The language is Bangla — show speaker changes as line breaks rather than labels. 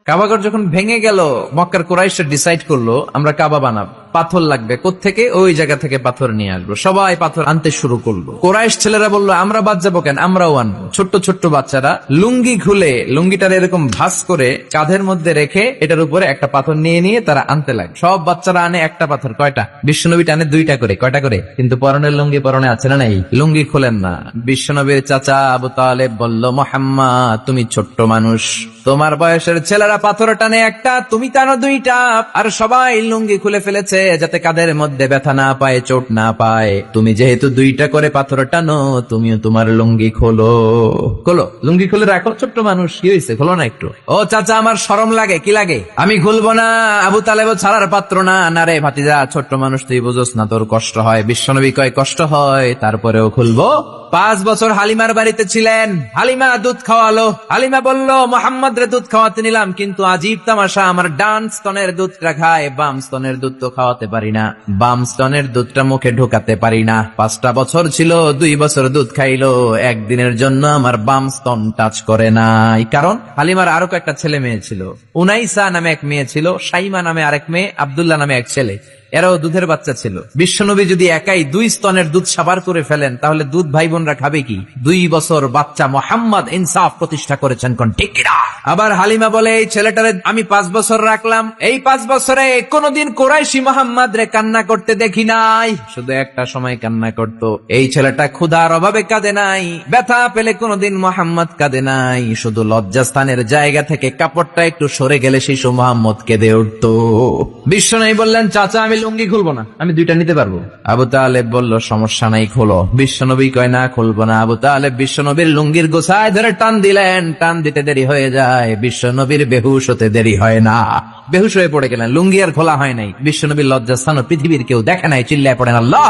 কাবাগর যখন ভেঙে গেল, মক্কার কুরাইশরা ডিসাইড করলো আমরা কাবা বানাবো, পাথর লাগবে কোত্থেকে, ওই জায়গা থেকে পাথর নিয়ে আসবো। সবাই পাথর আনতে শুরু করলো। কুরাইশ ছেলেরা বললো আমরা বাদ যাবো কেন, আমরাও আনবো। ছোট্ট ছোট্ট বাচ্চারা লুঙ্গি খুলে, লুঙ্গিটার এরকম ভাঁজ করে কাঁধের মধ্যে রেখে এটার উপরে একটা পাথর নিয়ে নিয়ে তারা আনতে লাগে। সব বাচ্চারা আনে একটা পাথর। কয়টা? বিশ্বনবী টানে দুইটা করে। কয়টা করে? কিন্তু পরনের লুঙ্গি পরনে আছে না নাই? লুঙ্গি খোলেন না। বিশ্বনবীর চাচা আবু তালেব বলল, মুহাম্মদ তুমি ছোট্ট মানুষ, তোমার বয়সের ছেলেরা পাথর টানে একটা, তুমি টানো দুইটা। আর সবাই লুঙ্গি খুলে ফেলেছে যাতে কাঁধের মধ্যে ব্যথা না পায়, চোট না পায়। তুমি যেহেতু দুইটা করে পাথর টানো, তুমিও তোমার লুঙ্গি খোলো। খোলো, লুঙ্গি খুলে রাখো। ছোট্ট মানুষ, কি হয়েছে, খোলো না একটু। ও চাচা আমার শরম লাগে। কি লাগে? আমি খুলবো না। আবু তালেব ছাড়ার পাত্র না। না রে ভাতিজা, ছোট্ট মানুষ, তুই বুঝোস না, তোর কষ্ট হয়। বিশ্বনবী কয় কষ্ট হয়, তারপরেও খুলবো। 5 বছর হালিমার বাড়িতে ছিলেন। হালিমা দুধ খাওয়ালো। হালিমা বলল, মোহাম্মদ রে দুধ খাওয়াতে নিলাম, কিন্তু আজীব তামাশা, আমার ডান স্তনের দুধটা খায়, বাম স্তনের দুধ তো খাওয়াতে পারি না, বাম স্তনের দুধটা মুখে ঢোকাতে পারি না। 5টা বছর ছিল, 2 বছর দুধ খাইলো, একদিনের জন্য আমার বাম স্তন টাচ করে নাই। কারণ হালিমার আরো কয়েকটা ছেলে মেয়ে ছিল। উনাইসা নামে এক মেয়ে ছিল, সাইমা নামে আরেক মেয়ে, আব্দুল্লাহ নামে এক ছেলে। এরাও দুধের বাচ্চা ছিল। বিশ্বনবী যদি একাই 2 স্তনের দুধ সাবার করে ফেলেন, তাহলে দুধ ভাই বোনরা খাবে কি? 2 বছর বাচ্চা মোহাম্মদ ইনসাফ প্রতিষ্ঠা করেছেন কোন, ঠিক কিনা? আবার হালিমা বলে, এই ছেলেটারে আমি 5 বছর রাখলাম, এই 5 বছরে কোনদিন কুরাইশি মোহাম্মদ রে কান্না করতে দেখি নাই। শুধু একটা সময় কান্না করত। এই ছেলেটা ক্ষুধার অভাবে কাঁদে নাই, ব্যথা পেলে কোনদিন মোহাম্মদ কাঁদে নাই। শুধু লজ্জাস্থানের জায়গা থেকে কাপড়টা একটু সরে গেলে শিশু মোহাম্মদ কেঁদে উঠতো। বিশ্বনবী বললেন, চাচা আমি লুঙ্গি খুলবো না, আমি 2টা নিতে পারবো। আবু তালেব বলল, সমস্যা নাই, খোলো। বিশ্বনবী কয় না, খুলবো না। আবু তালেব বিশ্বনবীর লুঙ্গির গোছায় ধরে টান দিলেন। টান দিতে দেরি হয়ে যায়, বিশ্বনবীর বেহুশ হতে দেরি হয় না। বেহুশ হয়ে পড়ে গেলেন, লুঙ্গি আর খোলা হয় নাই। বিশ্বনবীর লজ্জাস্থান পৃথিবীর কেউ দেখে নাই। চিল্লায় পড়েন আল্লাহ।